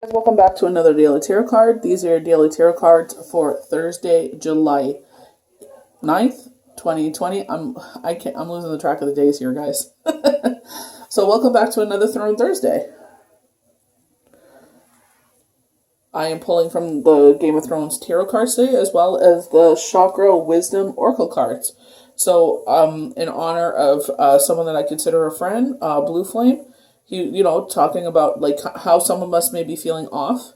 Welcome back to another Daily Tarot card. These are your Daily Tarot cards for Thursday, July 9th, 2020. I'm losing the track of the days here, guys. So welcome back to another Throne Thursday. I am pulling from the Game of Thrones Tarot cards today, as well as the Chakra Wisdom Oracle cards. So, in honor of someone that I consider a friend, Blue Flame, he, talking about like how someone must maybe feeling off.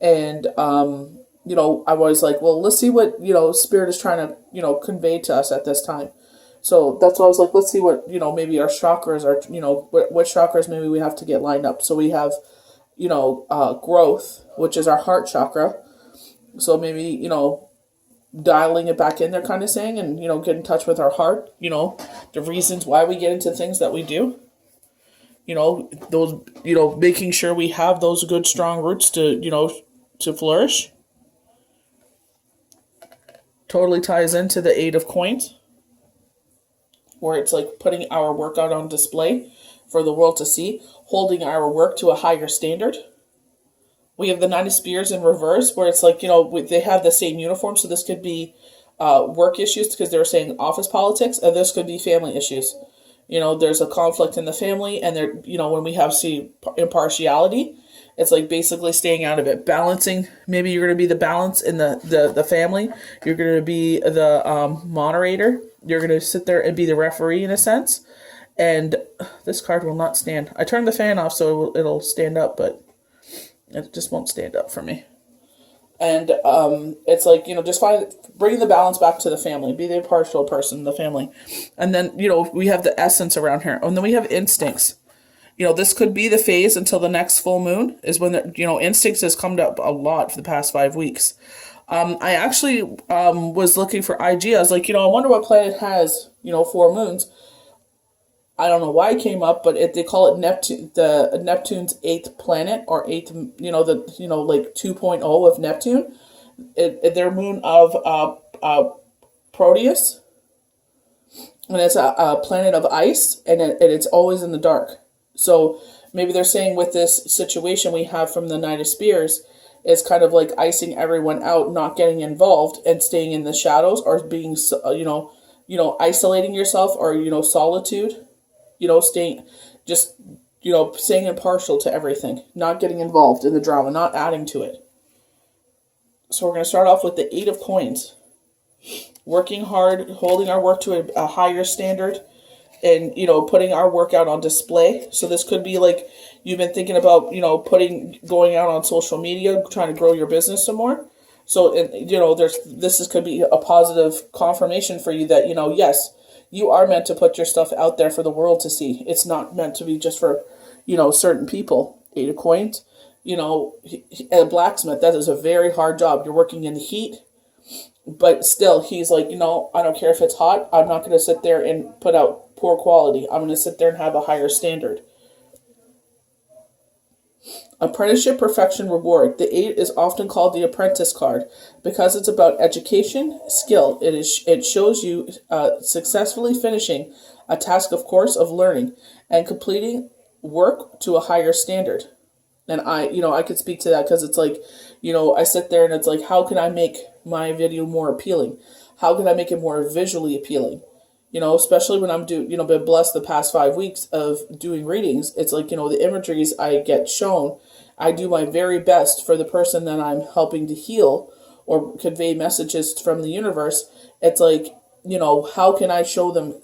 And, I was like, well, let's see what, Spirit is trying to, convey to us at this time. So that's why I was like, let's see what, maybe our chakras are, what chakras maybe we have to get lined up. So we have, growth, which is our heart chakra. So maybe, dialing it back in there kind of saying, and, get in touch with our heart, the reasons why we get into things that we do. Those, making sure we have those good, strong roots to flourish. Totally ties into the Eight of Coins, where it's like putting our work out on display for the world to see, holding our work to a higher standard. We have the Nine of Spears in reverse, where it's like, they have the same uniform, so this could be work issues, because they were saying office politics, and this could be family issues. There's a conflict in the family, and there, when we have impartiality, it's like basically staying out of it. Balancing, maybe you're going to be the balance in the family. You're going to be the moderator. You're going to sit there and be the referee in a sense. And this card will not stand. I turned the fan off so it'll stand up, but it just won't stand up for me. And it's like, just bringing the balance back to the family. Be the impartial person, the family. And then, we have the essence around here. And then we have instincts. This could be the phase until the next full moon is when, instincts has come up a lot for the past 5 weeks. I actually was looking for IG. I was like, I wonder what planet has, 4 moons. I don't know why it came up, but they call it Neptune, the Neptune's 8th planet, or 8th, like 2.0 of Neptune. Their moon of Proteus, and it's a planet of ice, and it's always in the dark. So maybe they're saying with this situation we have from the Knight of Spears is kind of like icing everyone out, not getting involved, and staying in the shadows, or being, isolating yourself, or, solitude. Staying, just, staying impartial to everything, not getting involved in the drama, not adding to it. So we're going to start off with the Eight of Coins. Working hard, holding our work to a higher standard, and, putting our work out on display. So this could be like you've been thinking about, going out on social media, trying to grow your business some more. So, could be a positive confirmation for you that, yes, you are meant to put your stuff out there for the world to see. It's not meant to be just for, certain people. Eight of Coins, a blacksmith, that is a very hard job. You're working in the heat, but still, he's like, I don't care if it's hot. I'm not going to sit there and put out poor quality. I'm going to sit there and have a higher standard. Apprenticeship, perfection, reward. The 8 is often called the apprentice card because it's about education, skill. It shows you successfully finishing a task, of course, of learning and completing work to a higher standard. And I could speak to that because it's like, I sit there and it's like, how can I make my video more appealing? How can I make it more visually appealing? Especially when I'm been blessed the past 5 weeks of doing readings. It's like, the imageries I get shown, I do my very best for the person that I'm helping to heal or convey messages from the universe. It's like, how can I show them,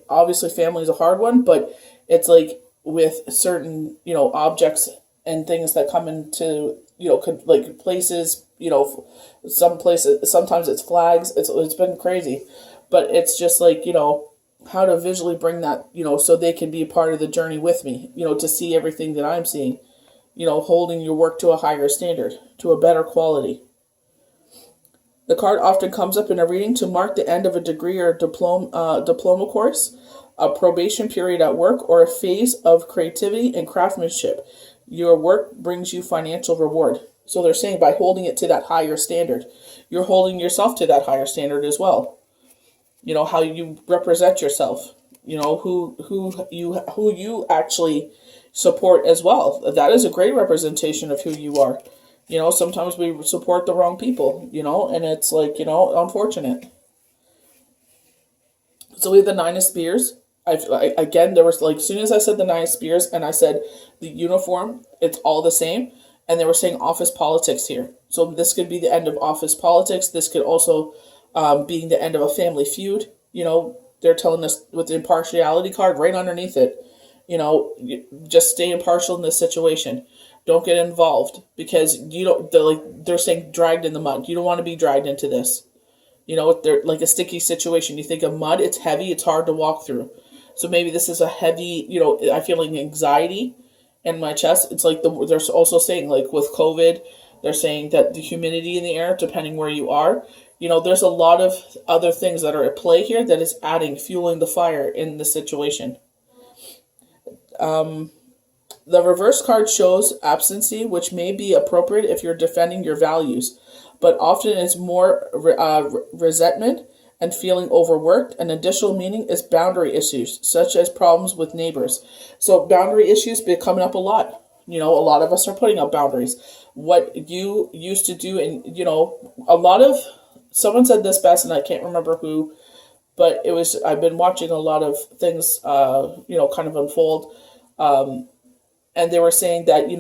obviously family is a hard one, but it's like with certain, objects and things that come into, like places, some places, sometimes it's flags. It's been crazy. But it's just like, how to visually bring that, so they can be a part of the journey with me, to see everything that I'm seeing, holding your work to a higher standard, to a better quality. The card often comes up in a reading to mark the end of a degree or diploma course, a probation period at work, or a phase of creativity and craftsmanship. Your work brings you financial reward. So they're saying by holding it to that higher standard, you're holding yourself to that higher standard as well. How you represent yourself, who you actually support as well. That is a great representation of who you are. Sometimes we support the wrong people, and it's like, unfortunate. So we have the Nine of Spears. Again, there was like, as soon as I said the Nine of Spears and I said the uniform, it's all the same. And they were saying office politics here. So this could be the end of office politics. This could also be the end of a family feud. They're telling us with the impartiality card right underneath it, just stay impartial in this situation. Don't get involved because they're saying dragged in the mud. You don't want to be dragged into this. They're like a sticky situation. You think of mud, it's heavy, it's hard to walk through. So maybe this is a heavy, I feel like anxiety in my chest. It's like they're also saying like with COVID, they're saying that the humidity in the air, depending where you are, there's a lot of other things that are at play here that is fueling the fire in the situation. The reverse card shows absentee, which may be appropriate if you're defending your values, but often it's more resentment and feeling overworked. An additional meaning is boundary issues, such as problems with neighbors. So boundary issues be coming up a lot. A lot of us are putting up boundaries. What you used to do, and a lot of, someone said this best, and I can't remember who, but I've been watching a lot of things, kind of unfold. And they were saying that,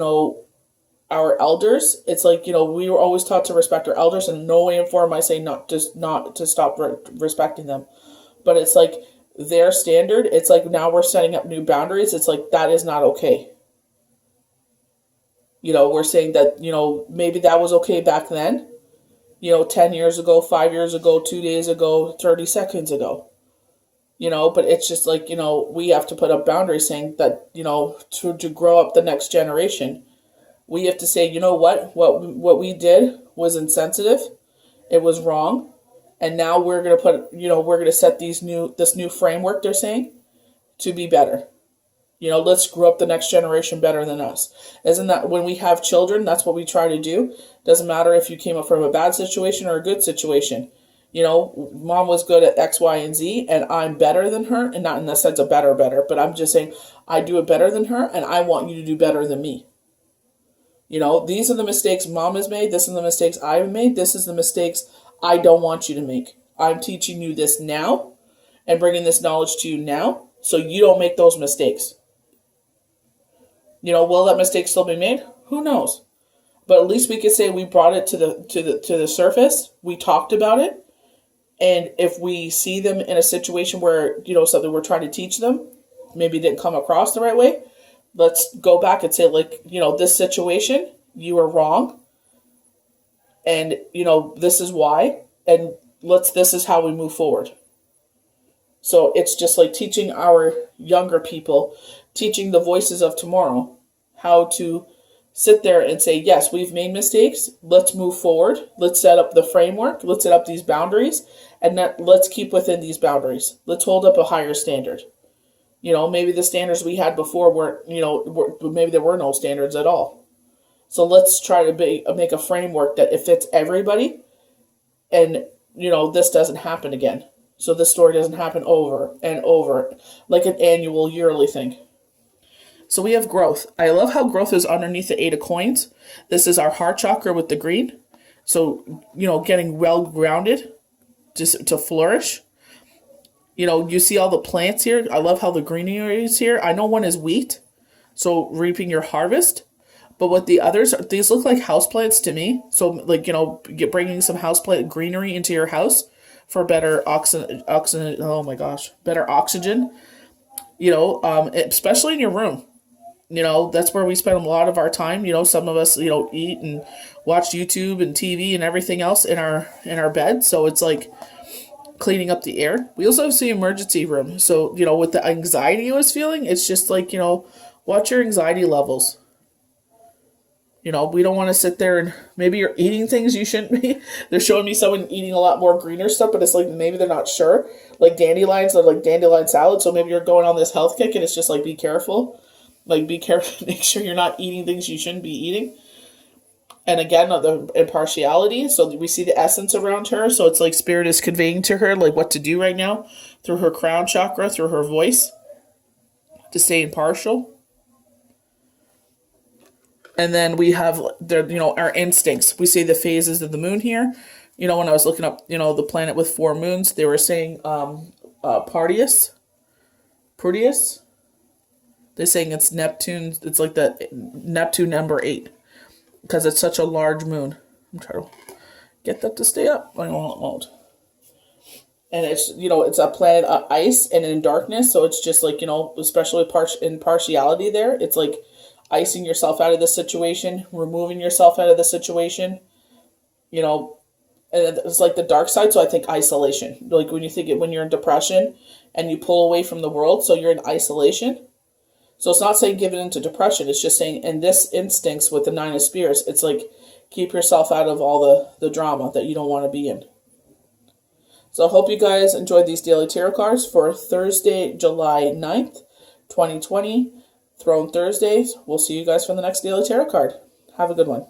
our elders, it's like, we were always taught to respect our elders, and no way in form I say not to stop respecting them. But it's like their standard, it's like now we're setting up new boundaries. It's like that is not okay. We're saying that, maybe that was okay back then, 10 years ago, 5 years ago, 2 days ago, 30 seconds ago. But it's just like, we have to put up boundaries saying that, to grow up the next generation, we have to say, what we did was insensitive. It was wrong. And now we're going to we're going to set this new framework, they're saying, to be better. Let's grow up the next generation better than us. Isn't that when we have children, that's what we try to do? Doesn't matter if you came up from a bad situation or a good situation. Mom was good at X, Y, and Z, and I'm better than her, and not in the sense of better, but I'm just saying I do it better than her, and I want you to do better than me. These are the mistakes Mom has made. This is the mistakes I've made. This is the mistakes I don't want you to make. I'm teaching you this now and bringing this knowledge to you now so you don't make those mistakes. Will that mistake still be made? Who knows? But at least we could say we brought it to the surface. We talked about it. And if we see them in a situation where, something we're trying to teach them, maybe didn't come across the right way, let's go back and say, like, this situation, you are wrong. And, this is why. And this is how we move forward. So it's just like teaching our younger people, teaching the voices of tomorrow, how to sit there and say, yes, we've made mistakes. Let's move forward. Let's set up the framework. Let's set up these boundaries. And let's keep within these boundaries. Let's hold up a higher standard. Maybe the standards we had before weren't, maybe there were no standards at all. So let's try to make a framework that it fits everybody. And, this doesn't happen again. So this story doesn't happen over and over, like an annual, yearly thing. So we have growth. I love how growth is underneath the 8 of coins. This is our heart chakra with the green. So, getting well grounded just to flourish. You see all the plants here. I love how the greenery is here. I know one is wheat, so reaping your harvest. But what the others are, these look like houseplants to me. So, like, bringing some houseplant greenery into your house for better oxygen. Oh my gosh, better oxygen. Especially in your room. That's where we spend a lot of our time. Some of us, eat and watch YouTube and TV and everything else in our bed. So it's like cleaning up the air. We also have the emergency room. So, with the anxiety I was feeling, it's just like, watch your anxiety levels. We don't want to sit there and maybe you're eating things you shouldn't be. They're showing me someone eating a lot more greener stuff, but it's like maybe they're not sure. Like dandelions, they're like dandelion salad. So maybe you're going on this health kick and it's just like, be careful. Like, be careful. Make sure you're not eating things you shouldn't be eating. And again, the impartiality. So we see the essence around her. So it's like spirit is conveying to her like what to do right now through her crown chakra, through her voice to stay impartial. And then we have our instincts. We see the phases of the moon here. When I was looking up, the planet with 4 moons, they were saying Proteus. They're saying it's Neptune. It's like the Neptune number 8 because it's such a large moon. I'm trying to get that to stay up. I won't. And it's a planet of ice and in darkness. So it's just like, especially in partiality there. It's like icing yourself out of the situation, removing yourself out of the situation, and it's like the dark side. So I think isolation, like when you're in depression and you pull away from the world, so you're in isolation. So it's not saying give it into depression. It's just saying in this instincts with the 9 of Spears, it's like keep yourself out of all the drama that you don't want to be in. So I hope you guys enjoyed these daily tarot cards for Thursday, July 9th, 2020. Throne Thursdays. We'll see you guys for the next daily tarot card. Have a good one.